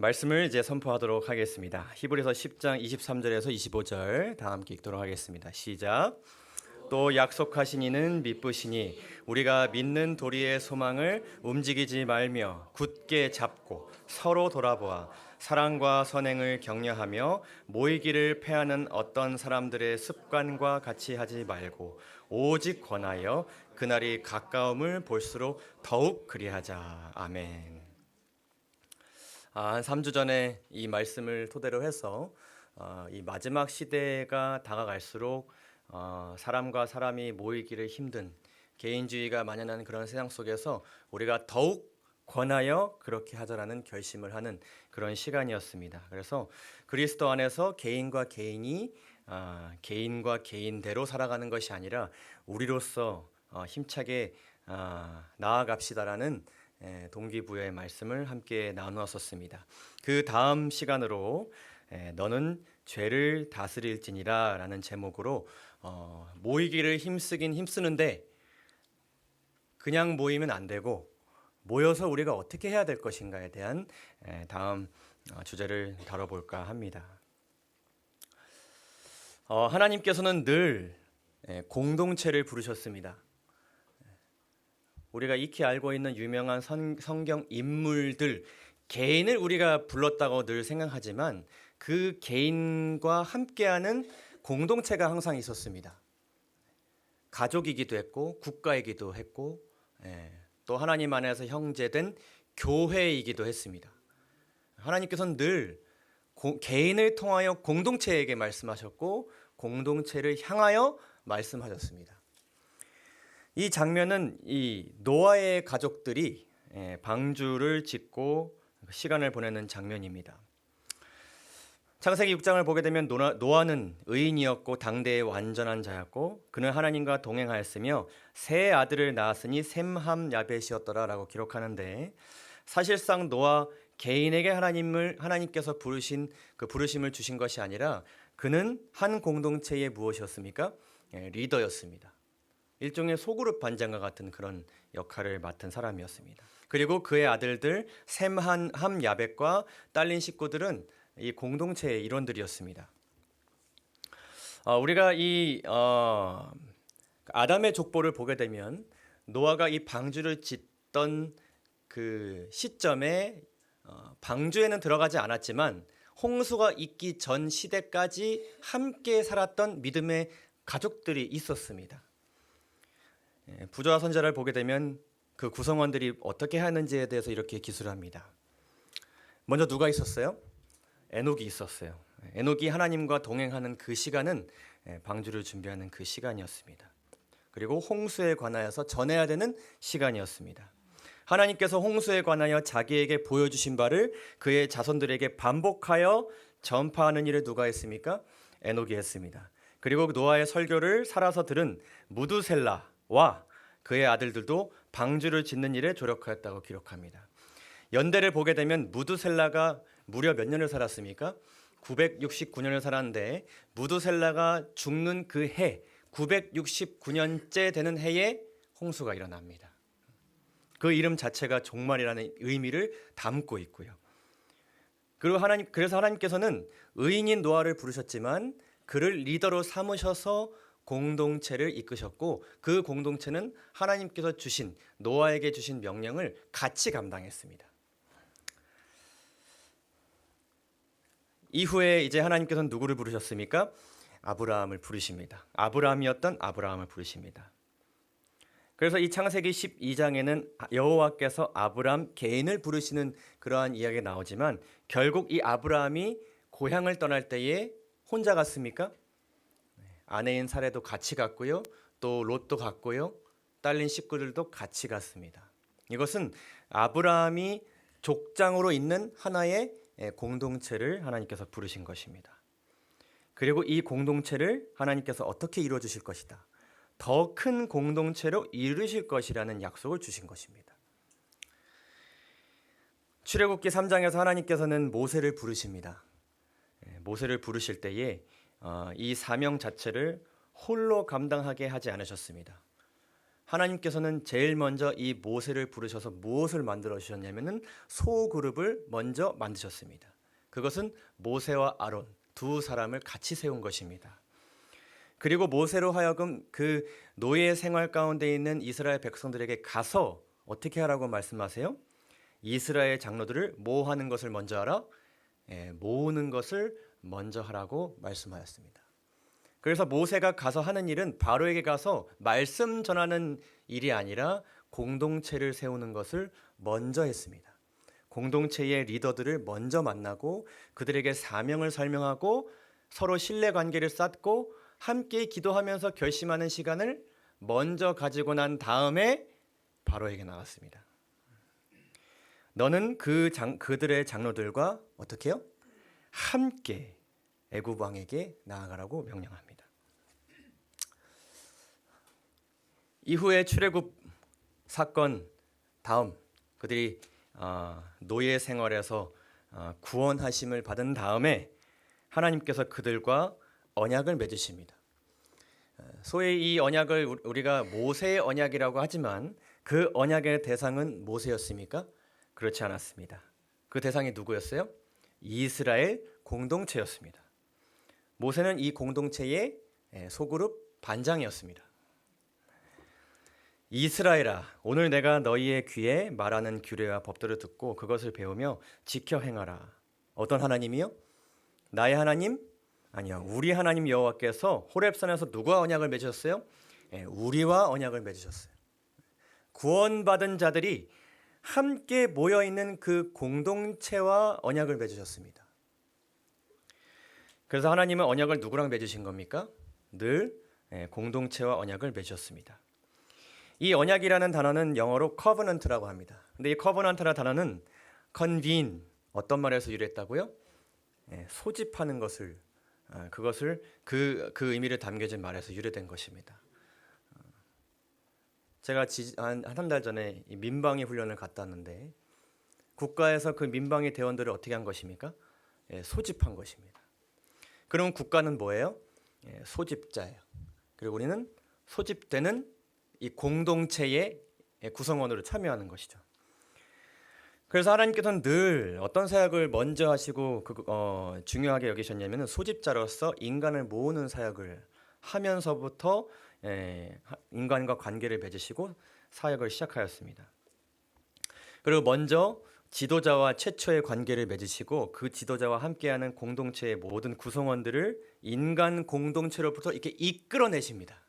말씀을 이제 선포하도록 하겠습니다. 히브리서 10장 23절에서 25절 다 함께 읽도록 하겠습니다. 시작. 또 약속하신 이는 미쁘시니 우리가 믿는 도리의 소망을 움직이지 말며 굳게 잡고 서로 돌아보아 사랑과 선행을 격려하며 모이기를 패하는 어떤 사람들의 습관과 같이 하지 말고 오직 권하여 그날이 가까움을 볼수록 더욱 그리하자. 아멘. 한 3주 전에 이 말씀을 토대로 해서 이 마지막 시대가 다가갈수록 사람과 사람이 모이기를 힘든 개인주의가 만연한 그런 세상 속에서 우리가 더욱 권하여 그렇게 하자라는 결심을 하는 그런 시간이었습니다. 그래서 그리스도 안에서 개인과 개인이 개인과 개인대로 살아가는 것이 아니라 우리로서 힘차게 나아갑시다라는 동기부여의 말씀을 함께 나누었었습니다. 그 다음 시간으로 너는 죄를 다스릴지니라 라는 제목으로 모이기를 힘쓰긴 힘쓰는데 그냥 모이면 안 되고 모여서 우리가 어떻게 해야 될 것인가에 대한 다음 주제를 다뤄볼까 합니다. 하나님께서는 늘 공동체를 부르셨습니다. 우리가 익히 알고 있는 유명한 성경 인물들 개인을 우리가 불렀다고 늘 생각하지만 그 개인과 함께하는 공동체가 항상 있었습니다. 가족이기도 했고 국가이기도 했고 또 하나님 안에서 형제된 교회이기도 했습니다. 하나님께서는 늘 개인을 통하여 공동체에게 말씀하셨고 공동체를 향하여 말씀하셨습니다. 이 장면은 이 노아의 가족들이 방주를 짓고 시간을 보내는 장면입니다. 창세기 6장을 보게 되면 노아는 의인이었고 당대의 완전한 자였고 그는 하나님과 동행하였으며 세 아들을 낳았으니 셈함 야벳이었더라라고 기록하는데 사실상 노아 개인에게 하나님께서 부르신 그 부르심을 주신 것이 아니라 그는 한 공동체의 무엇이었습니까? 리더였습니다. 일종의 소그룹 반장과 같은 그런 역할을 맡은 사람이었습니다. 그리고 그의 아들들 셈함 야벳과 딸린 식구들은 이 공동체의 일원들이었습니다. 우리가 이 아담의 족보를 보게 되면 노아가 이 방주를 짓던 그 시점에 방주에는 들어가지 않았지만 홍수가 있기 전 시대까지 함께 살았던 믿음의 가족들이 있었습니다. 부조와 선지자를 보게 되면 그 구성원들이 어떻게 하는지에 대해서 이렇게 기술합니다. 먼저 누가 있었어요? 에녹이 있었어요. 에녹이 하나님과 동행하는 그 시간은 방주를 준비하는 그 시간이었습니다. 그리고 홍수에 관하여서 전해야 되는 시간이었습니다. 하나님께서 홍수에 관하여 자기에게 보여주신 바를 그의 자손들에게 반복하여 전파하는 일을 누가 했습니까? 에녹이 했습니다. 그리고 노아의 설교를 살아서 들은 무두셀라와 그의 아들들도 방주를 짓는 일에 조력하였다고 기록합니다. 연대를 보게 되면 무두셀라가 무려 몇 년을 살았습니까? 969년을 살았는데 무두셀라가 죽는 그 해 969년째 되는 해에 홍수가 일어납니다. 그 이름 자체가 종말이라는 의미를 담고 있고요. 그리고 그래서 하나님께서는 의인인 노아를 부르셨지만 그를 리더로 삼으셔서 공동체를 이끄셨고 그 공동체는 하나님께서 주신 노아에게 주신 명령을 같이 감당했습니다. 이후에 이제 하나님께서는 누구를 부르셨습니까? 아브라함을 부르십니다. 아브라함이었던 아브라함을 부르십니다. 그래서 이 창세기 12장에는 여호와께서 아브라함 개인을 부르시는 그러한 이야기가 나오지만 결국 이 아브라함이 고향을 떠날 때에 혼자 갔습니까? 아내인 사레도 같이 갔고요. 또 롯도 갔고요. 딸린 식구들도 같이 갔습니다. 이것은 아브라함이 족장으로 있는 하나의 공동체를 하나님께서 부르신 것입니다. 그리고 이 공동체를 하나님께서 어떻게 이루어 주실 것이다. 더 큰 공동체로 이루실 것이라는 약속을 주신 것입니다. 출애굽기 3장에서 하나님께서는 모세를 부르십니다. 모세를 부르실 때에 이 사명 자체를 홀로 감당하게 하지 않으셨습니다. 하나님께서는 제일 먼저 이 모세를 부르셔서 무엇을 만들어 주셨냐면은 소그룹을 먼저 만드셨습니다. 그것은 모세와 아론 두 사람을 같이 세운 것입니다. 그리고 모세로 하여금 그 노예 생활 가운데 있는 이스라엘 백성들에게 가서 어떻게 하라고 말씀하세요? 이스라엘 장로들을 뭐 하는 것을 먼저 하라? 모으는 것을 먼저 하라고 말씀하였습니다. 그래서 모세가 가서 하는 일은 바로에게 가서 말씀 전하는 일이 아니라 공동체를 세우는 것을 먼저 했습니다. 공동체의 리더들을 먼저 만나고 그들에게 사명을 설명하고 서로 신뢰 관계를 쌓고 함께 기도하면서 결심하는 시간을 먼저 가지고 난 다음에 바로에게 나갔습니다. 너는 그들의 장로들과 어떻게 해요? 함께 애굽 왕에게 나아가라고 명령합니다. 이후에 출애굽 사건 다음 그들이 노예 생활에서 구원하심을 받은 다음에 하나님께서 그들과 언약을 맺으십니다. 소위 이 언약을 우리가 모세의 언약이라고 하지만 그 언약의 대상은 모세였습니까? 그렇지 않았습니다. 그 대상이 누구였어요? 이스라엘 공동체였습니다. 모세는 이 공동체의 소그룹 반장이었습니다. 이스라엘아, 오늘 내가 너희의 귀에 말하는 규례와 법도를 듣고 그것을 배우며 지켜 행하라. 어떤 하나님이요? 나의 하나님? 아니요, 우리 하나님 여호와께서 호렙산에서 누구와 언약을 맺으셨어요? 우리와 언약을 맺으셨어요. 구원받은 자들이 함께 모여 있는 그 공동체와 언약을 맺으셨습니다. 그래서 하나님은 언약을 누구랑 맺으신 겁니까? 늘 공동체와 언약을 맺으셨습니다. 이 언약이라는 단어는 영어로 covenant라고 합니다. 근데 이 covenant라는 단어는 convene, 어떤 말에서 유래했다고요? 소집하는 것을, 그것을 그 의미를 담겨진 말에서 유래된 것입니다. 제가 한 달 전에 민방위 훈련을 갔다 왔는데 국가에서 그 민방위 대원들을 어떻게 한 것입니까? 소집한 것입니다. 그럼 국가는 뭐예요? 소집자예요. 그리고 우리는 소집되는 이 공동체의 구성원으로 참여하는 것이죠. 그래서 하나님께서는 늘 어떤 사역을 먼저 하시고 중요하게 여기셨냐면 소집자로서 인간을 모으는 사역을 하면서부터 인간과 관계를 맺으시고 사역을 시작하였습니다. 그리고 먼저 지도자와 최초의 관계를 맺으시고 그 지도자와 함께하는 공동체의 모든 구성원들을 인간 공동체로부터 이렇게 이끌어내십니다.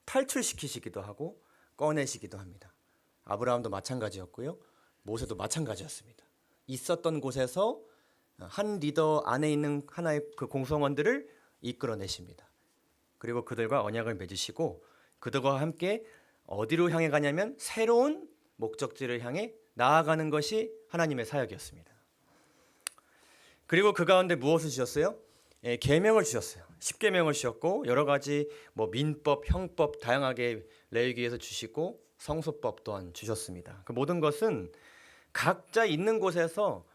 탈출시키시기도 하고 꺼내시기도 합니다. 아브라함도 마찬가지였고요. 모세도 마찬가지였습니다. 있었던 곳에서 한 리더 안에 있는 하나의 그 공성원들을 이끌어내십니다. 그리고 그들과 언약을 맺으시고 그들과 함께 어디로 향해 가냐면 새로운 목적지를 향해 나아가는 것이 하나님의 사역이었습니다. 그리고 그 가운데 무엇을 주셨어요? 계명을 주셨어요. 10계명을 주셨고 여러 가지 민법, 형법 다양하게 레위기에서 주시고 성소법 또한 주셨습니다. 그 모든 것은 각자 있는 곳에서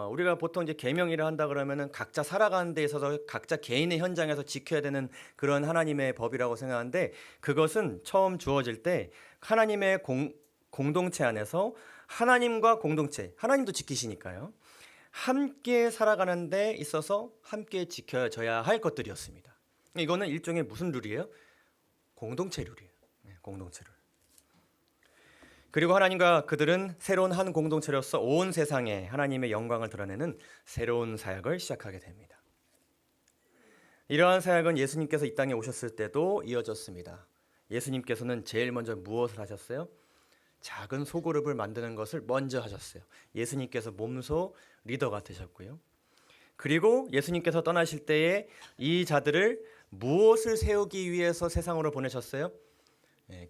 우리가 보통 이제 계명이라 한다 그러면은 각자 살아가는 데 있어서 각자 개인의 현장에서 지켜야 되는 그런 하나님의 법이라고 생각하는데 그것은 처음 주어질 때 하나님의 공동체 안에서 하나님과 공동체, 하나님도 지키시니까요. 함께 살아가는 데 있어서 함께 지켜져야 할 것들이었습니다. 이거는 일종의 무슨 룰이에요? 공동체 룰이에요. 공동체 룰. 그리고 하나님과 그들은 새로운 한 공동체로서 온 세상에 하나님의 영광을 드러내는 새로운 사역을 시작하게 됩니다. 이러한 사역은 예수님께서 이 땅에 오셨을 때도 이어졌습니다. 예수님께서는 제일 먼저 무엇을 하셨어요? 작은 소그룹을 만드는 것을 먼저 하셨어요. 예수님께서 몸소 리더가 되셨고요. 그리고 예수님께서 떠나실 때에 이 자들을 무엇을 세우기 위해서 세상으로 보내셨어요?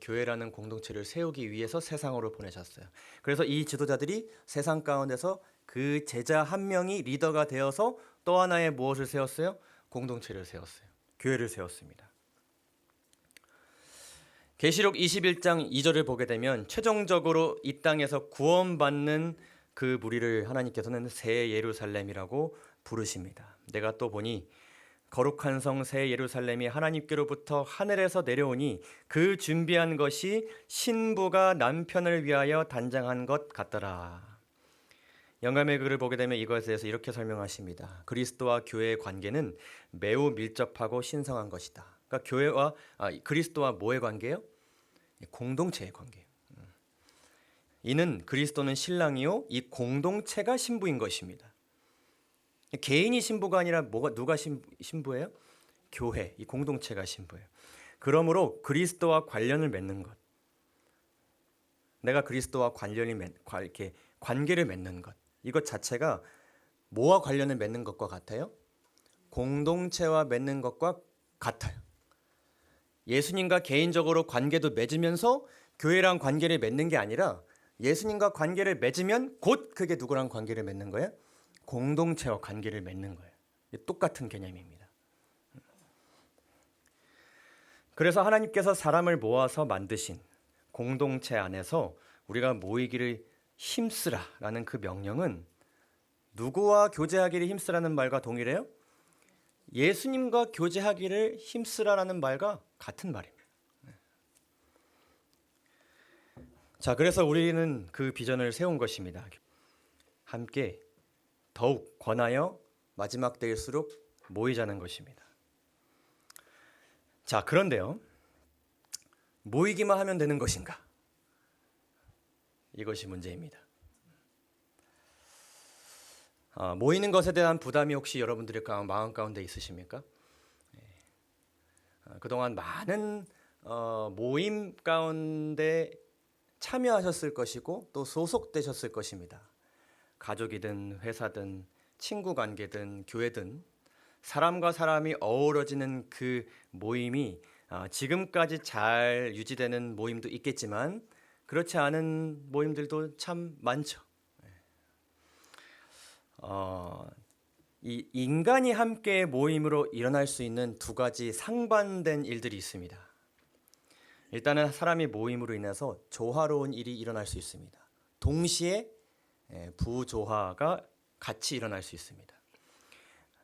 교회라는 공동체를 세우기 위해서 세상으로 보내셨어요. 그래서 이 지도자들이 세상 가운데서 그 제자 한 명이 리더가 되어서 또 하나의 무엇을 세웠어요? 공동체를 세웠어요. 교회를 세웠습니다. 계시록 21장 2절을 보게 되면 최종적으로 이 땅에서 구원받는 그 무리를 하나님께서는 새 예루살렘이라고 부르십니다. 내가 또 보니 거룩한 성 새 예루살렘이 하나님께로부터 하늘에서 내려오니 그 준비한 것이 신부가 남편을 위하여 단장한 것 같더라. 영감의 글을 보게 되면 이것에 대해서 이렇게 설명하십니다. 그리스도와 교회의 관계는 매우 밀접하고 신성한 것이다. 그러니까 그리스도와 뭐의 관계예요? 공동체의 관계예요. 이는 그리스도는 신랑이요 이 공동체가 신부인 것입니다. 개인이 신부가 아니라 누가 신부예요? 교회, 이 공동체가 신부예요. 그러므로 그리스도와 관련을 맺는 것, 내가 그리스도와 관계를 맺는 것, 이것 자체가 뭐와 관련을 맺는 것과 같아요? 공동체와 맺는 것과 같아요. 예수님과 개인적으로 관계도 맺으면서 교회랑 관계를 맺는 게 아니라 예수님과 관계를 맺으면 곧 그게 누구랑 관계를 맺는 거예요? 공동체와 관계를 맺는 거예요. 똑같은 개념입니다. 그래서 하나님께서 사람을 모아서 만드신 공동체 안에서 우리가 모이기를 힘쓰라라는 그 명령은 누구와 교제하기를 힘쓰라는 말과 동일해요? 예수님과 교제하기를 힘쓰라라는 말과 같은 말입니다. 자, 그래서 우리는 그 비전을 세운 것입니다. 함께 더욱 권하여 마지막 때일수록 모이자는 것입니다. 자, 그런데요. 모이기만 하면 되는 것인가? 이것이 문제입니다. 모이는 것에 대한 부담이 혹시 여러분들의 마음 가운데 있으십니까? 그동안 많은 모임 가운데 참여하셨을 것이고 또 소속되셨을 것입니다. 가족이든 회사든 친구 관계든 교회든 사람과 사람이 어우러지는 그 모임이 지금까지 잘 유지되는 모임도 있겠지만 그렇지 않은 모임들도 참 많죠. 이 인간이 함께 모임으로 일어날 수 있는 두 가지 상반된 일들이 있습니다. 일단은 사람이 모임으로 인해서 조화로운 일이 일어날 수 있습니다. 동시에 부조화가 같이 일어날 수 있습니다.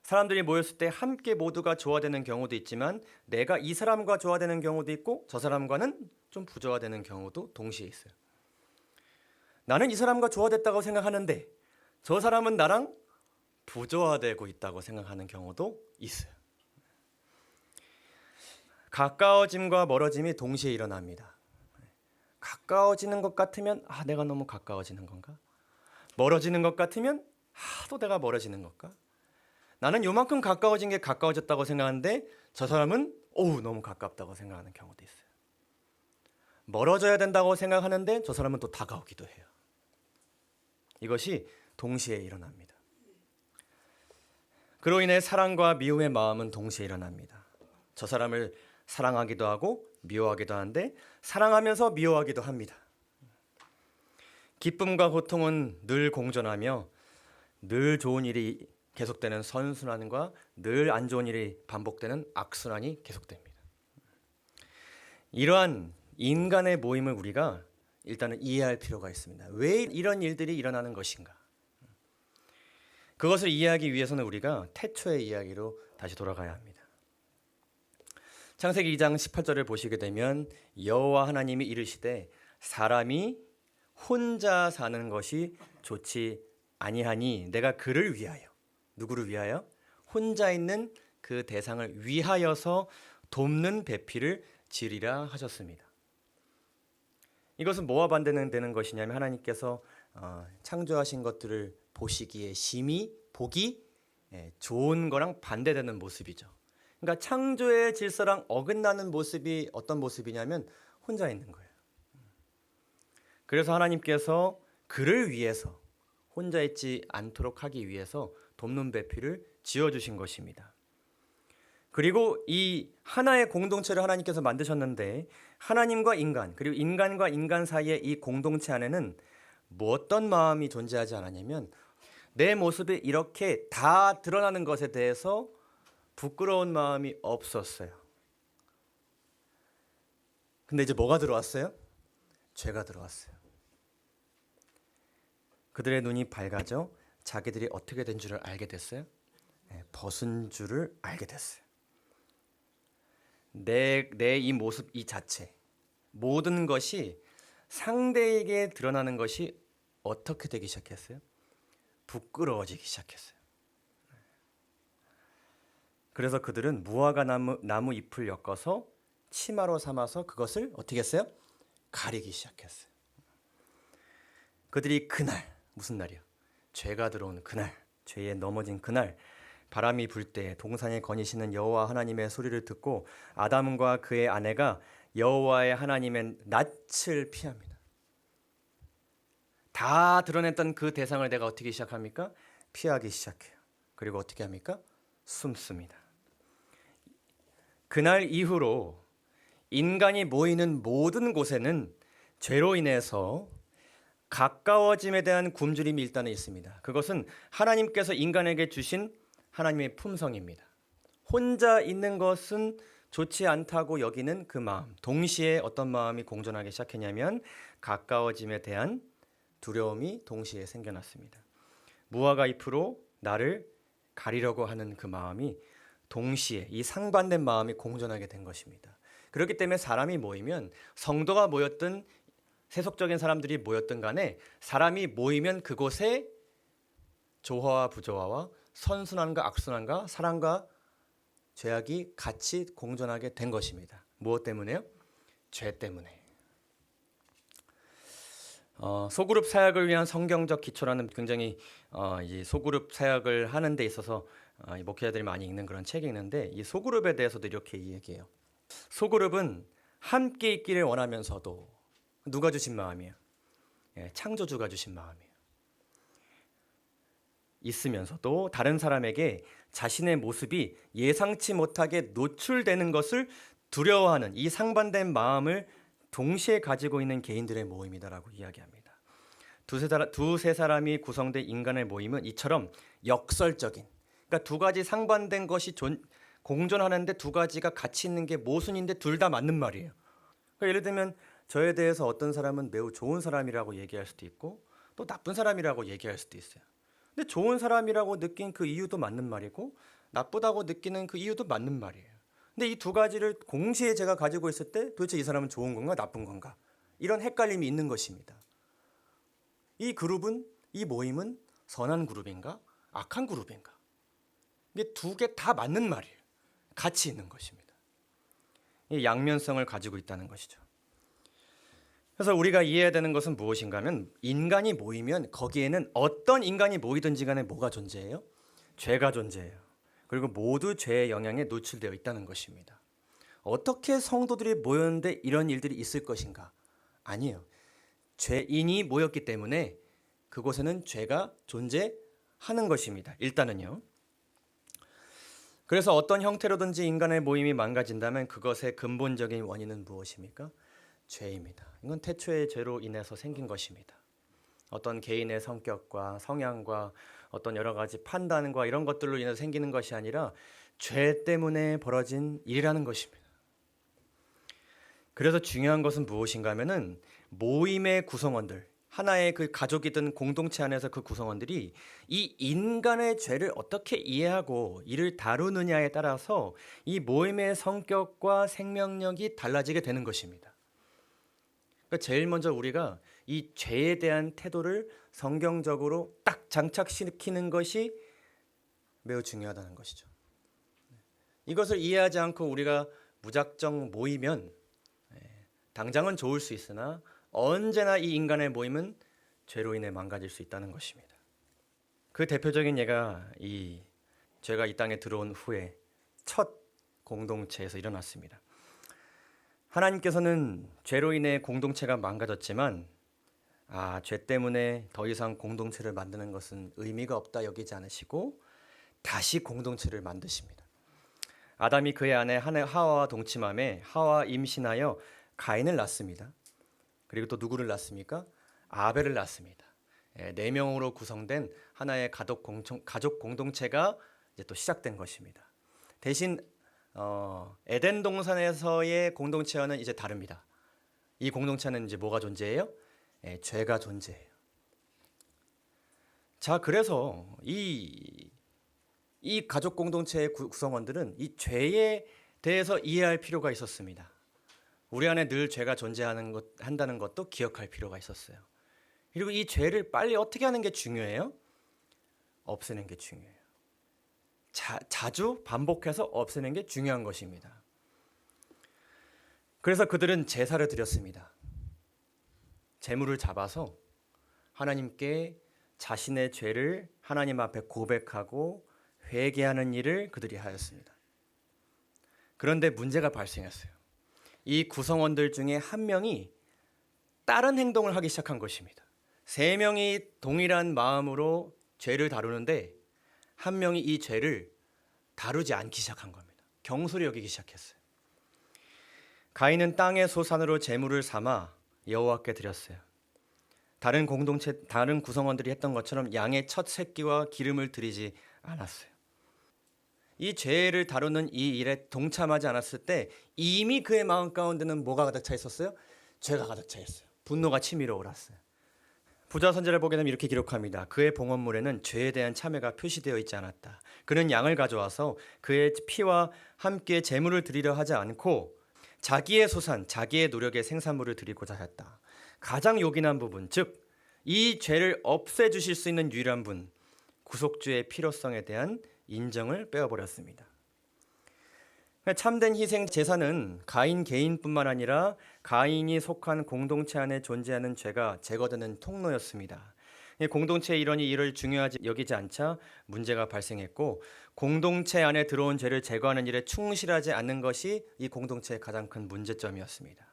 사람들이 모였을 때 함께 모두가 조화되는 경우도 있지만 내가 이 사람과 조화되는 경우도 있고 저 사람과는 좀 부조화되는 경우도 동시에 있어요. 나는 이 사람과 조화됐다고 생각하는데 저 사람은 나랑 부조화되고 있다고 생각하는 경우도 있어요. 가까워짐과 멀어짐이 동시에 일어납니다. 가까워지는 것 같으면 내가 너무 가까워지는 건가? 멀어지는 것 같으면 또 내가 멀어지는 걸까? 나는 요만큼 가까워진 게 가까워졌다고 생각하는데 저 사람은 너무 가깝다고 생각하는 경우도 있어요. 멀어져야 된다고 생각하는데 저 사람은 또 다가오기도 해요. 이것이 동시에 일어납니다. 그로 인해 사랑과 미움의 마음은 동시에 일어납니다. 저 사람을 사랑하기도 하고 미워하기도 하는데 사랑하면서 미워하기도 합니다. 기쁨과 고통은 늘 공존하며 늘 좋은 일이 계속되는 선순환과 늘 안 좋은 일이 반복되는 악순환이 계속됩니다. 이러한 인간의 모임을 우리가 일단은 이해할 필요가 있습니다. 왜 이런 일들이 일어나는 것인가? 그것을 이해하기 위해서는 우리가 태초의 이야기로 다시 돌아가야 합니다. 창세기 2장 18절을 보시게 되면 여호와 하나님이 이르시되 사람이 혼자 사는 것이 좋지 아니하니 내가 그를 위하여, 누구를 위하여? 혼자 있는 그 대상을 위하여서 돕는 배필을 지으리라 하셨습니다. 이것은 뭐와 반대되는 것이냐면 하나님께서 창조하신 것들을 보시기에 심히 보기 좋은 거랑 반대되는 모습이죠. 그러니까 창조의 질서랑 어긋나는 모습이 어떤 모습이냐면 혼자 있는 거예요. 그래서 하나님께서 그를 위해서 혼자 있지 않도록 하기 위해서 돕는 배필을 지어주신 것입니다. 그리고 이 하나의 공동체를 하나님께서 만드셨는데 하나님과 인간 그리고 인간과 인간 사이의 이 공동체 안에는 어떤 마음이 존재하지 않았냐면 내 모습이 이렇게 다 드러나는 것에 대해서 부끄러운 마음이 없었어요. 근데 이제 뭐가 들어왔어요? 죄가 들어왔어요. 그들의 눈이 밝아져 자기들이 어떻게 된 줄을 알게 됐어요. 벗은 줄을 알게 됐어요. 내 이 모습 이 자체, 모든 것이 상대에게 드러나는 것이 어떻게 되기 시작했어요? 부끄러워지기 시작했어요. 그래서 그들은 무화과 나무 잎을 엮어서 치마로 삼아서 그것을 어떻게 했어요? 가리기 시작했어요. 그들이 그날, 무슨 날이요? 죄가 들어온 그날, 죄에 넘어진 그날, 바람이 불 때 동산에 거니시는 여호와 하나님의 소리를 듣고 아담과 그의 아내가 여호와의 하나님의 낯을 피합니다. 다 드러냈던 그 대상을 내가 어떻게 시작합니까? 피하기 시작해요. 그리고 어떻게 합니까? 숨습니다. 그날 이후로 인간이 모이는 모든 곳에는 죄로 인해서 가까워짐에 대한 굶주림이 일단은 있습니다. 그것은 하나님께서 인간에게 주신 하나님의 품성입니다. 혼자 있는 것은 좋지 않다고 여기는 그 마음, 동시에 어떤 마음이 공존하기 시작했냐면 가까워짐에 대한 두려움이 동시에 생겨났습니다. 무화과 잎으로 나를 가리려고 하는 그 마음이 동시에 이 상반된 마음이 공존하게 된 것입니다. 그렇기 때문에 사람이 모이면 성도가 모였든 세속적인 사람들이 모였든 간에 사람이 모이면 그곳에 조화와 부조화와 선순환과 악순환과 사랑과 죄악이 같이 공존하게 된 것입니다. 무엇 때문에요? 죄 때문에. 소그룹 사역을 위한 성경적 기초라는 굉장히 이 소그룹 사역을 하는 데 있어서 목회자들이 많이 읽는 그런 책이 있는데 이 소그룹에 대해서도 이렇게 얘기해요. 소그룹은 함께 있기를 원하면서도 누가 주신 마음이에요? 창조주가 주신 마음이에요. 있으면서도 다른 사람에게 자신의 모습이 예상치 못하게 노출되는 것을 두려워하는 이 상반된 마음을 동시에 가지고 있는 개인들의 모임이다라고 이야기합니다. 두세 사람이 구성된 인간의 모임은 이처럼 역설적인, 그러니까 두 가지 상반된 것이 공존하는데 두 가지가 같이 있는 게 모순인데 둘 다 맞는 말이에요. 그러니까 예를 들면 저에 대해서 어떤 사람은 매우 좋은 사람이라고 얘기할 수도 있고 또 나쁜 사람이라고 얘기할 수도 있어요. 근데 좋은 사람이라고 느낀 그 이유도 맞는 말이고 나쁘다고 느끼는 그 이유도 맞는 말이에요. 근데 이 두 가지를 동시에 제가 가지고 있을 때 도대체 이 사람은 좋은 건가 나쁜 건가 이런 헷갈림이 있는 것입니다. 이 그룹은 이 모임은 선한 그룹인가 악한 그룹인가 이게 두 개 다 맞는 말이에요. 같이 있는 것입니다. 이 양면성을 가지고 있다는 것이죠. 그래서 우리가 이해해야 되는 것은 무엇인가 하면 인간이 모이면 거기에는 어떤 인간이 모이든지 간에 뭐가 존재해요? 죄가 존재해요. 그리고 모두 죄의 영향에 노출되어 있다는 것입니다. 어떻게 성도들이 모였는데 이런 일들이 있을 것인가? 아니에요. 죄인이 모였기 때문에 그곳에는 죄가 존재하는 것입니다. 일단은요. 그래서 어떤 형태로든지 인간의 모임이 망가진다면 그것의 근본적인 원인은 무엇입니까? 죄입니다. 이건 태초의 죄로 인해서 생긴 것입니다. 어떤 개인의 성격과 성향과 어떤 여러 가지 판단과 이런 것들로 인해서 생기는 것이 아니라 죄 때문에 벌어진 일이라는 것입니다. 그래서 중요한 것은 무엇인가 하면은 모임의 구성원들, 하나의 그 가족이든 공동체 안에서 그 구성원들이 이 인간의 죄를 어떻게 이해하고 이를 다루느냐에 따라서 이 모임의 성격과 생명력이 달라지게 되는 것입니다. 그러니까 제일 먼저 우리가 이 죄에 대한 태도를 성경적으로 딱 장착시키는 것이 매우 중요하다는 것이죠. 이것을 이해하지 않고 우리가 무작정 모이면 당장은 좋을 수 있으나 언제나 이 인간의 모임은 죄로 인해 망가질 수 있다는 것입니다. 그 대표적인 예가 죄가 이 땅에 들어온 후에 첫 공동체에서 일어났습니다. 하나님께서는 죄로 인해 공동체가 망가졌지만 죄 때문에 더 이상 공동체를 만드는 것은 의미가 없다 여기지 않으시고 다시 공동체를 만드십니다. 아담이 그의 아내 하와와 동침함에 하와 임신하여 가인을 낳습니다. 그리고 또 누구를 낳습니까? 아벨을 낳습니다. 4명으로 구성된 하나의 가족 공동체가 이제 또 시작된 것입니다. 대신 에덴 동산에서의 공동체와는 이제 다릅니다. 이 공동체는 이제 뭐가 존재해요? 죄가 존재해요. 자, 그래서 이 이 가족 공동체의 구성원들은 이 죄에 대해서 이해할 필요가 있었습니다. 우리 안에 늘 죄가 한다는 것도 기억할 필요가 있었어요. 그리고 이 죄를 빨리 어떻게 하는 게 중요해요? 없애는 게 중요해요. 자주 반복해서 없애는 게 중요한 것입니다. 그래서 그들은 제사를 드렸습니다. 제물을 잡아서 하나님께 자신의 죄를 하나님 앞에 고백하고 회개하는 일을 그들이 하였습니다. 그런데 문제가 발생했어요. 이 구성원들 중에 한 명이 다른 행동을 하기 시작한 것입니다. 세 명이 동일한 마음으로 죄를 다루는데 한 명이 이 죄를 다루지 않기 시작한 겁니다. 경솔히 여기기 시작했어요. 가인은 땅의 소산으로 제물을 삼아 여호와께 드렸어요. 다른 구성원들이 했던 것처럼 양의 첫 새끼와 기름을 드리지 않았어요. 이 죄를 다루는 이 일에 동참하지 않았을 때 이미 그의 마음 가운데는 뭐가 가득 차 있었어요? 죄가 가득 차 있어요. 분노가 치밀어 올랐어요. 부자 선지자를 보게 되면 이렇게 기록합니다. 그의 봉헌물에는 죄에 대한 참회가 표시되어 있지 않았다. 그는 양을 가져와서 그의 피와 함께 제물을 드리려 하지 않고 자기의 소산, 자기의 노력의 생산물을 드리고자 했다. 가장 요긴한 부분, 즉 이 죄를 없애주실 수 있는 유일한 분, 구속주의 필요성에 대한 인정을 빼어버렸습니다. 참된 희생 제사는 가인 개인뿐만 아니라 가인이 속한 공동체 안에 존재하는 죄가 제거되는 통로였습니다. 공동체의 일원이 이를 중요하지 여기지 않자 문제가 발생했고 공동체 안에 들어온 죄를 제거하는 일에 충실하지 않는 것이 이 공동체의 가장 큰 문제점이었습니다.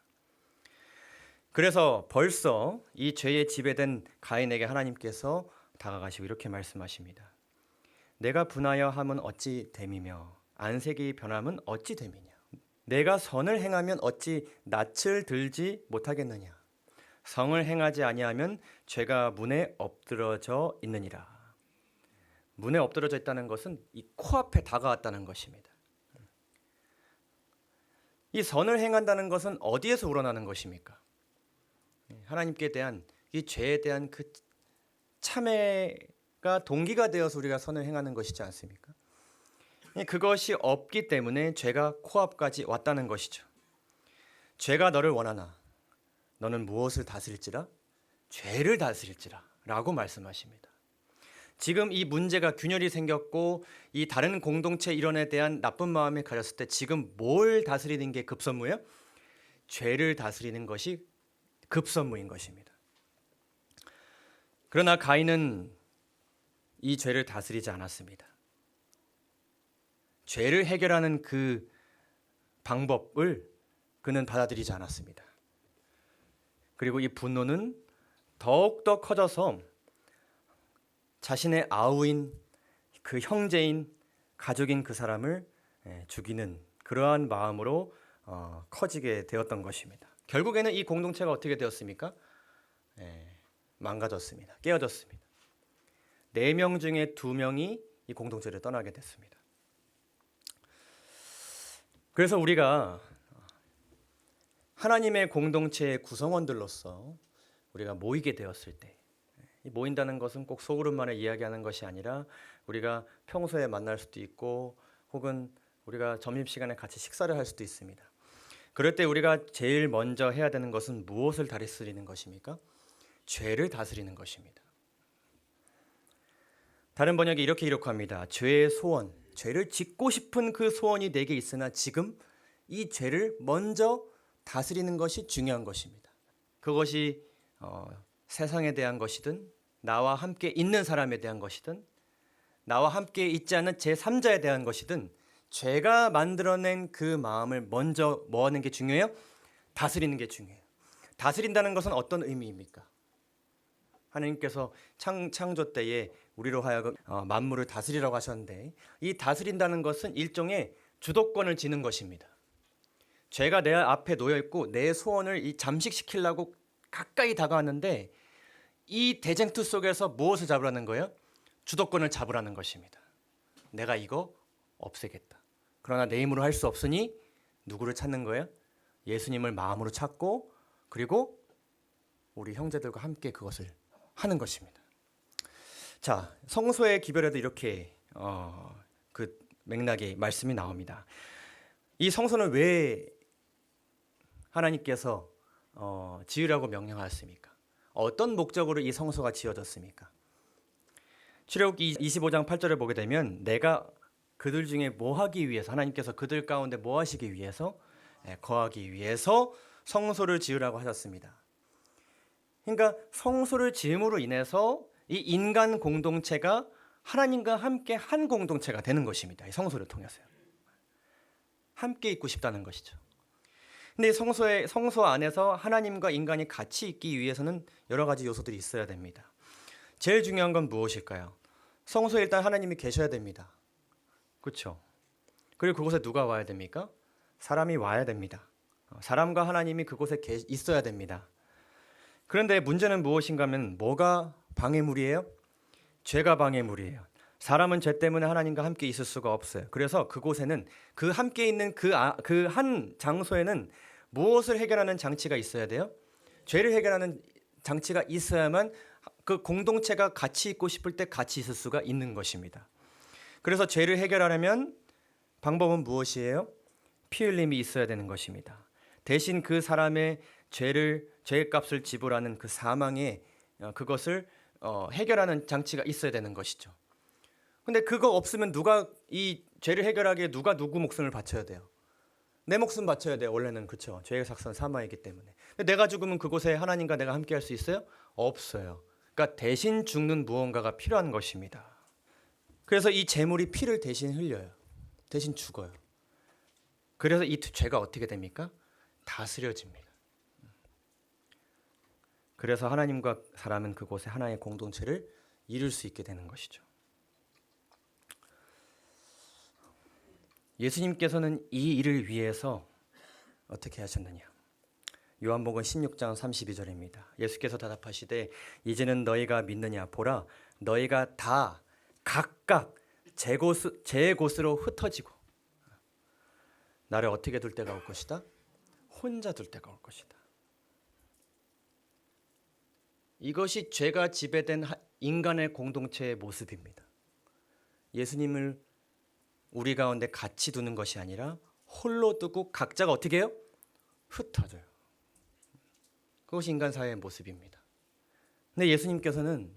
그래서 벌써 이 죄에 지배된 가인에게 하나님께서 다가가시고 이렇게 말씀하십니다. 내가 분하여 함은 어찌 됨이며 안색이 변함은 어찌 됨이냐. 내가 선을 행하면 어찌 낯을 들지 못하겠느냐. 성을 행하지 아니하면 죄가 문에 엎드러져 있느니라. 문에 엎드러져 있다는 것은 이 코앞에 다가왔다는 것입니다. 이 선을 행한다는 것은 어디에서 우러나는 것입니까? 하나님께 대한 이 죄에 대한 그 참회가 동기가 되어서 우리가 선을 행하는 것이지 않습니까? 그것이 없기 때문에 죄가 코앞까지 왔다는 것이죠. 죄가 너를 원하나 너는 무엇을 다스릴지라? 죄를 다스릴지라 라고 말씀하십니다. 지금 이 문제가 균열이 생겼고 이 다른 공동체 일원에 대한 나쁜 마음이 가졌을 때 지금 뭘 다스리는 게 급선무예요? 죄를 다스리는 것이 급선무인 것입니다. 그러나 가인은 이 죄를 다스리지 않았습니다. 죄를 해결하는 그 방법을 그는 받아들이지 않았습니다. 그리고 이 분노는 더욱더 커져서 자신의 아우인 그 형제인 가족인 그 사람을 죽이는 그러한 마음으로 커지게 되었던 것입니다. 결국에는 이 공동체가 어떻게 되었습니까? 망가졌습니다. 깨어졌습니다. 4명 중에 2명이 이 공동체를 떠나게 됐습니다. 그래서 우리가 하나님의 공동체의 구성원들로서 우리가 모이게 되었을 때, 모인다는 것은 꼭 소그룹만을 이야기하는 것이 아니라 우리가 평소에 만날 수도 있고 혹은 우리가 점심시간에 같이 식사를 할 수도 있습니다. 그럴 때 우리가 제일 먼저 해야 되는 것은 무엇을 다스리는 것입니까? 죄를 다스리는 것입니다. 다른 번역이 이렇게 기록합니다. 죄의 소원, 죄를 짓고 싶은 그 소원이 내게 있으나 지금 이 죄를 먼저 다스리는 것이 중요한 것입니다. 그것이 세상에 대한 것이든 나와 함께 있는 사람에 대한 것이든 나와 함께 있지 않은 제3자에 대한 것이든 죄가 만들어낸 그 마음을 먼저 뭐 하는 게 중요해요? 다스리는 게 중요해요. 다스린다는 것은 어떤 의미입니까? 하나님께서 창조 때에 우리로 하여금 만물을 다스리라고 하셨는데 이 다스린다는 것은 일종의 주도권을 지는 것입니다. 죄가 내 앞에 놓여 있고 내 소원을 잠식시키려고 가까이 다가왔는데 이 대쟁투 속에서 무엇을 잡으라는 거예요? 주도권을 잡으라는 것입니다. 내가 이거 없애겠다. 그러나 내 힘으로 할 수 없으니 누구를 찾는 거예요? 예수님을 마음으로 찾고 그리고 우리 형제들과 함께 그것을 하는 것입니다. 자, 성소의 기별에도 이렇게 맥락의 말씀이 나옵니다. 이 성소는 왜 하나님께서 지으라고 명령하였습니까? 어떤 목적으로 이 성소가 지어졌습니까? 출애굽기 25장 8절을 보게 되면 내가 그들 중에 뭐 하기 위해서, 하나님께서 그들 가운데 뭐 하시기 위해서, 거하기 위해서 성소를 지으라고 하셨습니다. 그러니까 성소를 지음으로 인해서 이 인간 공동체가 하나님과 함께 한 공동체가 되는 것입니다. 이 성소를 통해서요. 함께 있고 싶다는 것이죠. 근데 성소 안에서 하나님과 인간이 같이 있기 위해서는 여러 가지 요소들이 있어야 됩니다. 제일 중요한 건 무엇일까요? 성소에 일단 하나님이 계셔야 됩니다. 그렇죠? 그리고 그곳에 누가 와야 됩니까? 사람이 와야 됩니다. 사람과 하나님이 그곳에 있어야 됩니다. 그런데 문제는 무엇인가 하면 뭐가 방해물이에요? 죄가 방해물이에요. 사람은 죄 때문에 하나님과 함께 있을 수가 없어요. 그래서 그곳에는 그 함께 있는 그 한 장소에는 무엇을 해결하는 장치가 있어야 돼요? 죄를 해결하는 장치가 있어야만 그 공동체가 같이 있고 싶을 때 같이 있을 수가 있는 것입니다. 그래서 죄를 해결하려면 방법은 무엇이에요? 피 흘림이 있어야 되는 것입니다. 대신 그 사람의 죄의 값을 지불하는 그 사망의 그것을 해결하는 장치가 있어야 되는 것이죠. 근데 그거 없으면 누가 이 죄를 해결하기에 누가 누구 목숨을 바쳐야 돼요? 내 목숨 바쳐야 돼요. 원래는 그렇죠. 죄의 삭선 사망이기 때문에. 근데 내가 죽으면 그곳에 하나님과 내가 함께 할 수 있어요? 없어요. 그러니까 대신 죽는 무언가가 필요한 것입니다. 그래서 이 제물이 피를 대신 흘려요. 대신 죽어요. 그래서 이 죄가 어떻게 됩니까? 다스려집니다. 그래서 하나님과 사람은 그곳에 하나의 공동체를 이룰 수 있게 되는 것이죠. 예수님께서는 이 일을 위해서 어떻게 하셨느냐? 요한복음 16장 32절입니다. 예수께서 대답하시되 이제는 너희가 믿느냐? 보라, 너희가 다 각각 제 곳으로 흩어지고 나를 어떻게 둘 때가 올 것이다? 혼자 둘 때가 올 것이다. 이것이 죄가 지배된 인간의 공동체의 모습입니다. 예수님을 우리 가운데 같이 두는 것이 아니라 홀로 두고 각자가 어떻게 해요? 흩어져요. 그것이 인간 사회의 모습입니다. 근데 예수님께서는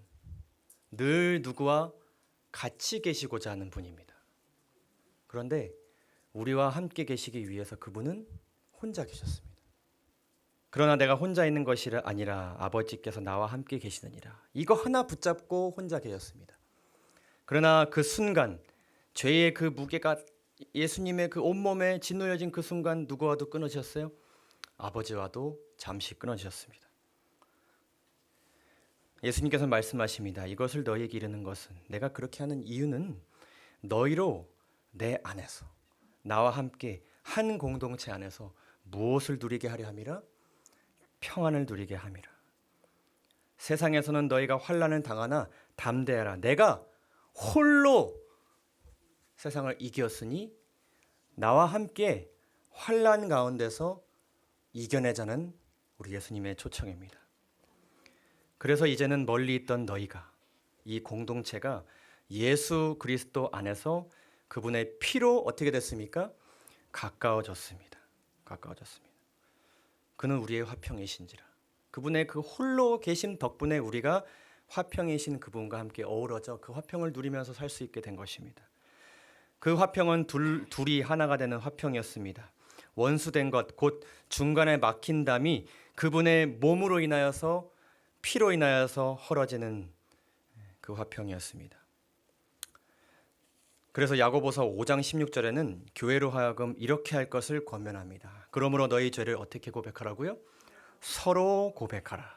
늘 누구와 같이 계시고자 하는 분입니다. 그런데 우리와 함께 계시기 위해서 그분은 혼자 계셨습니다. 그러나 내가 혼자 있는 것이 아니라 아버지께서 나와 함께 계시느니라. 이거 하나 붙잡고 혼자 계셨습니다. 그러나 그 순간 죄의 그 무게가 예수님의 그 온몸에 짓누려진 그 순간 누구와도 끊어지셨어요? 아버지와도 잠시 끊어지셨습니다. 예수님께서 말씀하십니다. 이것을 너희에게 이르는 것은 내가 그렇게 하는 이유는 너희로 내 안에서 나와 함께 한 공동체 안에서 무엇을 누리게 하려 함이라? 평안을 누리게 함이라. 세상에서는 너희가 환난을 당하나 담대하라. 내가 홀로 세상을 이겼으니 나와 함께 환난 가운데서 이겨내자는 우리 예수님의 초청입니다. 그래서 이제는 멀리 있던 너희가 이 공동체가 예수 그리스도 안에서 그분의 피로 어떻게 됐습니까? 가까워졌습니다. 가까워졌습니다. 그는 우리의 화평이신지라. 그분의 그 홀로 계신 덕분에 우리가 화평이신 그분과 함께 어우러져 그 화평을 누리면서 살 수 있게 된 것입니다. 그 화평은 둘이 하나가 되는 화평이었습니다. 원수된 것, 곧 중간에 막힌 담이 그분의 몸으로 인하여서 피로 인하여서 헐어지는 그 화평이었습니다. 그래서 야고보서 5장 16절에는 교회로 하여금 이렇게 할 것을 권면합니다. 그러므로 너희 죄를 어떻게 고백하라고요? 서로 고백하라.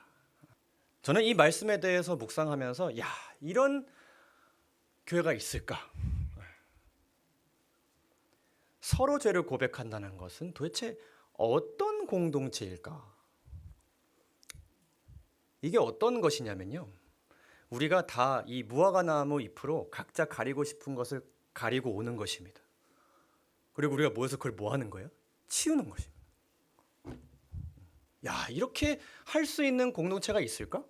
저는 이 말씀에 대해서 묵상하면서 이런 교회가 있을까? 서로 죄를 고백한다는 것은 도대체 어떤 공동체일까? 이게 어떤 것이냐면요. 우리가 다 이 무화과나무 잎으로 각자 가리고 싶은 것을 가리고 오는 것입니다. 그리고 우리가 모여서 그걸 뭐 하는 거예요? 치우는 것입니다. 이렇게 할 수 있는 공동체가 있을까?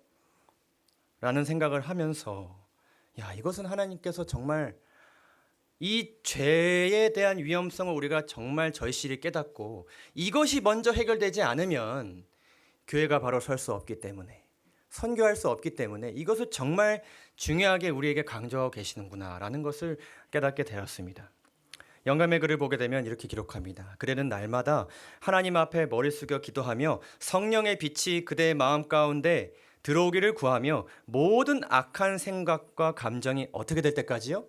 라는 생각을 하면서 이것은 하나님께서 정말 이 죄에 대한 위험성을 우리가 정말 절실히 깨닫고 이것이 먼저 해결되지 않으면 교회가 바로 설 수 없기 때문에, 선교할 수 없기 때문에 이것을 정말 중요하게 우리에게 강조하고 계시는구나라는 것을 깨닫게 되었습니다. 영감의 글을 보게 되면 이렇게 기록합니다. 그대는 날마다 하나님 앞에 머리 숙여 기도하며 성령의 빛이 그대의 마음 가운데 들어오기를 구하며 모든 악한 생각과 감정이 어떻게 될 때까지요?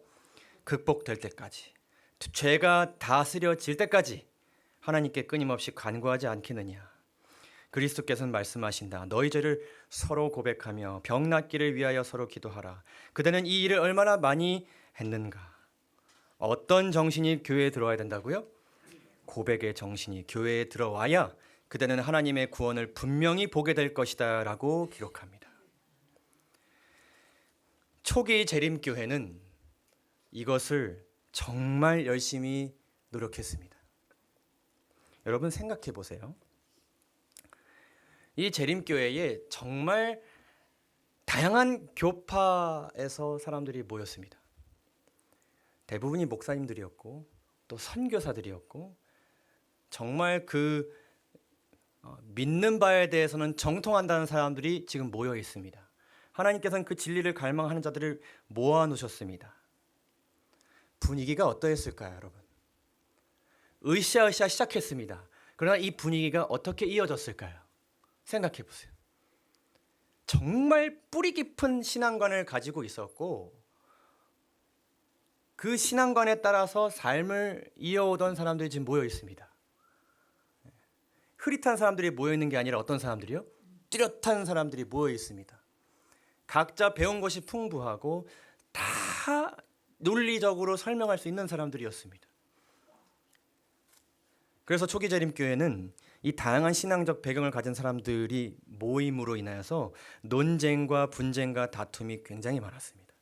극복될 때까지, 죄가 다스려질 때까지 하나님께 끊임없이 간구하지 않겠느냐. 그리스도께서는 말씀하신다. 너희 죄를 서로 고백하며 병 낫기를 위하여 서로 기도하라. 그대는 이 일을 얼마나 많이 했는가. 어떤 정신이 교회에 들어와야 된다고요? 고백의 정신이 교회에 들어와야 그대는 하나님의 구원을 분명히 보게 될 것이다 라고 기록합니다. 초기 재림교회는 이것을 정말 열심히 노력했습니다. 여러분 생각해 보세요. 이 재림교회에 정말 다양한 교파에서 사람들이 모였습니다. 대부분이 목사님들이었고 또 선교사들이었고 정말 그 믿는 바에 대해서는 정통한다는 사람들이 지금 모여 있습니다. 하나님께서는 그 진리를 갈망하는 자들을 모아 놓으셨습니다. 분위기가 어떠했을까요, 여러분? 으쌰으쌰 시작했습니다. 그러나 이 분위기가 어떻게 이어졌을까요? 생각해 보세요. 정말 뿌리 깊은 신앙관을 가지고 있었고 그 신앙관에 따라서 삶을 이어오던 사람들이 지금 모여 있습니다. 흐릿한 사람들이 모여 있는 게 아니라 어떤 사람들이요? 뚜렷한 사람들이 모여 있습니다. 각자 배운 것이 풍부하고 다 논리적으로 설명할 수 있는 사람들이었습니다. 그래서 초기 재림교회는 이 다양한 신앙적 배경을 가진 사람들이 모임으로 인하여서 논쟁과 분쟁과 다툼이 굉장히 많았습니다.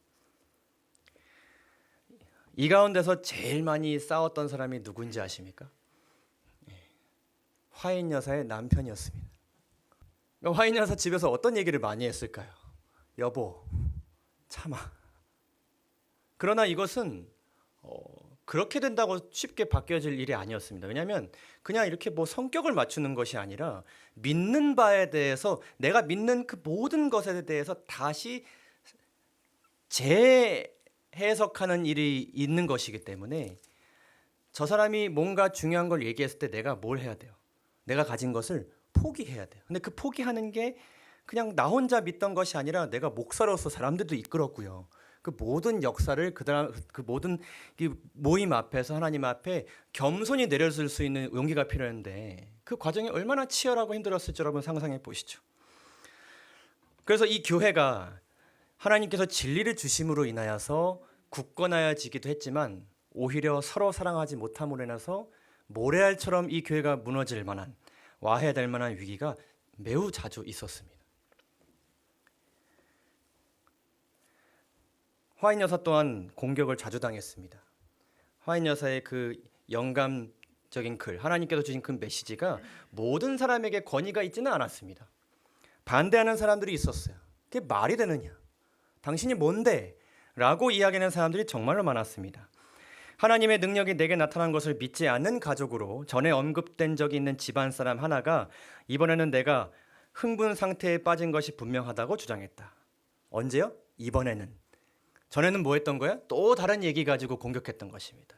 이 가운데서 제일 많이 싸웠던 사람이 누군지 아십니까? 화인 여사의 남편이었습니다. 화인 여사 집에서 어떤 얘기를 많이 했을까요? 여보, 참아. 그러나 이것은 그렇게 된다고 쉽게 바뀌어질 일이 아니었습니다. 왜냐하면 그냥 이렇게 뭐 성격을 맞추는 것이 아니라 믿는 바에 대해서 내가 믿는 그 모든 것에 대해서 다시 재해석하는 일이 있는 것이기 때문에 저 사람이 뭔가 중요한 걸 얘기했을 때 내가 뭘 해야 돼요? 내가 가진 것을 포기해야 돼요. 근데 그 포기하는 게 그냥 나 혼자 믿던 것이 아니라 내가 목사로서 사람들도 이끌었고요. 그 모든 역사를 그 모든 모임 앞에서 하나님 앞에 겸손히 내려줄 수 있는 용기가 필요한데 그 과정이 얼마나 치열하고 힘들었을지 여러분 상상해 보시죠. 그래서 이 교회가 하나님께서 진리를 주심으로 인하여서 굳건하여지기도 했지만 오히려 서로 사랑하지 못함으로 인해서 모래알처럼 이 교회가 무너질 만한 와해될 만한 위기가 매우 자주 있었습니다. 화인 여사 또한 공격을 자주 당했습니다. 화인 여사의 그 영감적인 글, 하나님께서 주신 그 메시지가 모든 사람에게 권위가 있지는 않았습니다. 반대하는 사람들이 있었어요. 그게 말이 되느냐? 당신이 뭔데? 라고 이야기하는 사람들이 정말로 많았습니다. 하나님의 능력이 내게 나타난 것을 믿지 않는 가족으로 전에 언급된 적이 있는 집안 사람 하나가 이번에는 내가 흥분 상태에 빠진 것이 분명하다고 주장했다. 언제요? 이번에는. 전에는 뭐 했던 거야? 또 다른 얘기 가지고 공격했던 것입니다.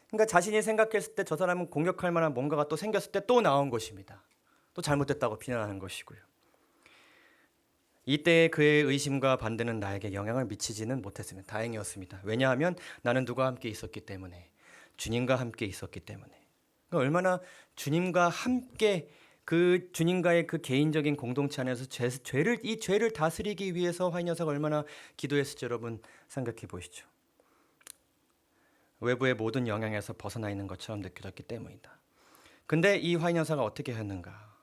그러니까 자신이 생각했을 때 저 사람은 공격할 만한 뭔가가 또 생겼을 때 또 나온 것입니다. 또 잘못됐다고 비난하는 것이고요. 이때 그의 의심과 반대는 나에게 영향을 미치지는 못했습니다. 다행이었습니다. 왜냐하면 나는 누가 함께 있었기 때문에, 주님과 함께 있었기 때문에. 그러니까 얼마나 주님과 함께 그 주님과의 그 개인적인 공동체 안에서 이 죄를 다스리기 위해서 화인 여사가 얼마나 기도했을지 여러분 생각해 보시죠. 외부의 모든 영향에서 벗어나 있는 것처럼 느껴졌기 때문이다. 근데 이 화인 여사가 어떻게 했는가?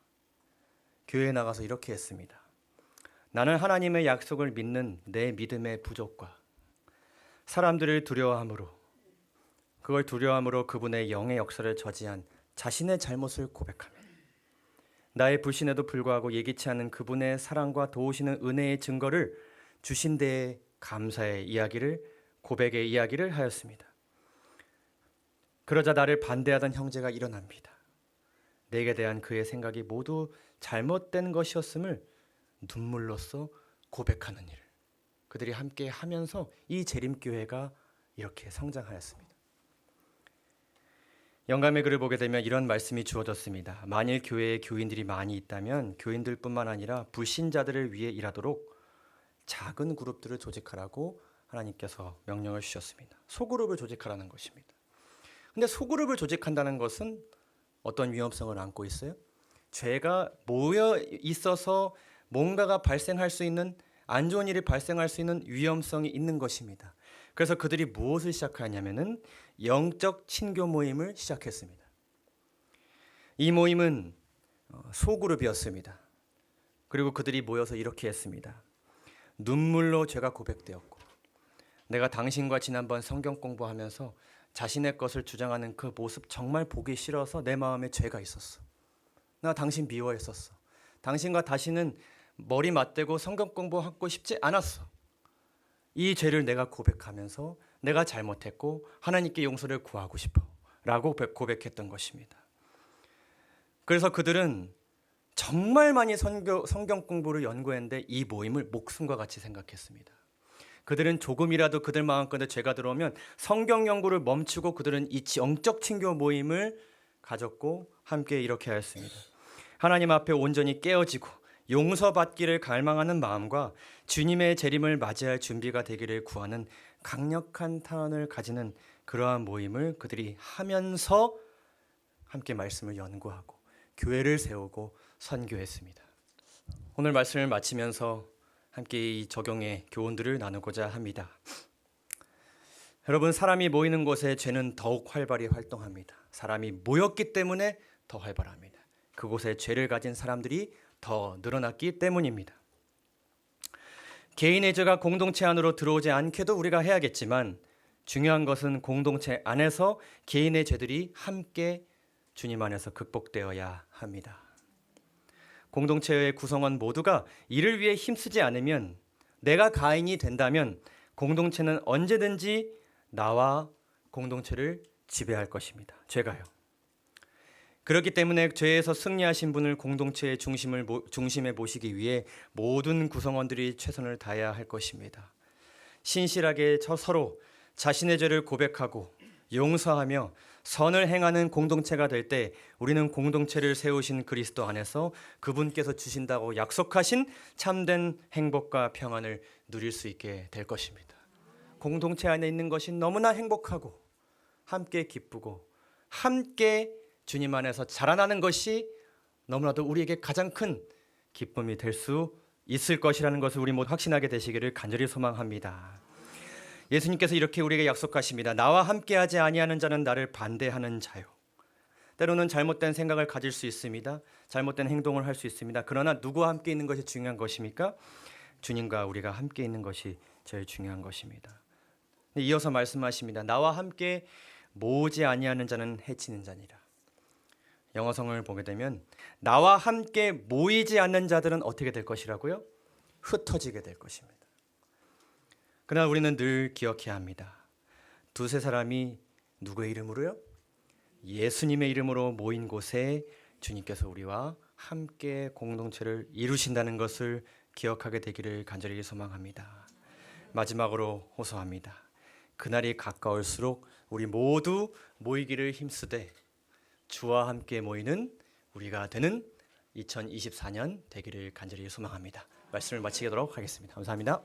교회에 나가서 이렇게 했습니다. 나는 하나님의 약속을 믿는 내 믿음의 부족과 사람들을 두려워함으로 그분의 영의 역사를 저지한 자신의 잘못을 고백하며 나의 불신에도 불구하고 예기치 않은 그분의 사랑과 도우시는 은혜의 증거를 주신 데에 감사의 고백의 이야기를 하였습니다. 그러자 나를 반대하던 형제가 일어납니다. 내게 대한 그의 생각이 모두 잘못된 것이었음을 눈물로써 고백하는 일. 그들이 함께 하면서 이 재림교회가 이렇게 성장하였습니다. 영감의 글을 보게 되면 이런 말씀이 주어졌습니다. 만일 교회에 교인들이 많이 있다면 교인들뿐만 아니라 불신자들을 위해 일하도록 작은 그룹들을 조직하라고 하나님께서 명령을 주셨습니다. 소그룹을 조직하라는 것입니다. 근데 소그룹을 조직한다는 것은 어떤 위험성을 안고 있어요? 죄가 모여 있어서 뭔가가 발생할 수 있는, 안 좋은 일이 발생할 수 있는 위험성이 있는 것입니다. 그래서 그들이 무엇을 시작하냐면은 영적 친교 모임을 시작했습니다. 이 모임은 소그룹이었습니다. 그리고 그들이 모여서 이렇게 했습니다. 눈물로 죄가 고백되었고, 내가 당신과 지난번 성경 공부하면서 자신의 것을 주장하는 그 모습 정말 보기 싫어서 내 마음에 죄가 있었어. 나 당신 미워했었어. 당신과 다시는 머리 맞대고 성경 공부하고 싶지 않았어. 이 죄를 내가 고백하면서 내가 잘못했고 하나님께 용서를 구하고 싶어 라고 고백했던 것입니다. 그래서 그들은 정말 많이 성경 공부를 연구했는데 이 모임을 목숨과 같이 생각했습니다. 그들은 조금이라도 그들 마음가운데 죄가 들어오면 성경 연구를 멈추고 그들은 이 영적 친교 모임을 가졌고 함께 이렇게 하였습니다. 하나님 앞에 온전히 깨어지고 용서받기를 갈망하는 마음과 주님의 재림을 맞이할 준비가 되기를 구하는 강력한 탄원을 가지는 그러한 모임을 그들이 하면서 함께 말씀을 연구하고 교회를 세우고 선교했습니다. 오늘 말씀을 마치면서 함께 이 적용의 교훈들을 나누고자 합니다. 여러분, 사람이 모이는 곳에 죄는 더욱 활발히 활동합니다. 사람이 모였기 때문에 더 활발합니다. 그곳에 죄를 가진 사람들이 더 늘어났기 때문입니다. 개인의 죄가 공동체 안으로 들어오지 않게도 우리가 해야겠지만 중요한 것은 공동체 안에서 개인의 죄들이 함께 주님 안에서 극복되어야 합니다. 공동체의 구성원 모두가 이를 위해 힘쓰지 않으면, 내가 가인이 된다면 공동체는 언제든지 나와 공동체를 지배할 것입니다. 죄가요. 그렇기 때문에 죄에서 승리하신 분을 공동체의 중심에 모시기 위해 모든 구성원들이 최선을 다해야 할 것입니다. 신실하게 서로 자신의 죄를 고백하고 용서하며 선을 행하는 공동체가 될 때 우리는 공동체를 세우신 그리스도 안에서 그분께서 주신다고 약속하신 참된 행복과 평안을 누릴 수 있게 될 것입니다. 공동체 안에 있는 것이 너무나 행복하고 함께 기쁘고 함께 주님 안에서 자라나는 것이 너무나도 우리에게 가장 큰 기쁨이 될 수 있을 것이라는 것을 우리 모두 확신하게 되시기를 간절히 소망합니다. 예수님께서 이렇게 우리에게 약속하십니다. 나와 함께하지 아니하는 자는 나를 반대하는 자요. 때로는 잘못된 생각을 가질 수 있습니다. 잘못된 행동을 할 수 있습니다. 그러나 누구와 함께 있는 것이 중요한 것입니까? 주님과 우리가 함께 있는 것이 제일 중요한 것입니다. 이어서 말씀하십니다. 나와 함께 모으지 아니하는 자는 해치는 자니라. 영어성을 보게 되면 나와 함께 모이지 않는 자들은 어떻게 될 것이라고요? 흩어지게 될 것입니다. 그러나 우리는 늘 기억해야 합니다. 두세 사람이 누구의 이름으로요? 예수님의 이름으로 모인 곳에 주님께서 우리와 함께 공동체를 이루신다는 것을 기억하게 되기를 간절히 소망합니다. 마지막으로 호소합니다. 그날이 가까울수록 우리 모두 모이기를 힘쓰되 주와 함께 모이는 우리가 되는 2024년 되기를 간절히 소망합니다. 말씀을 마치도록 하겠습니다. 감사합니다.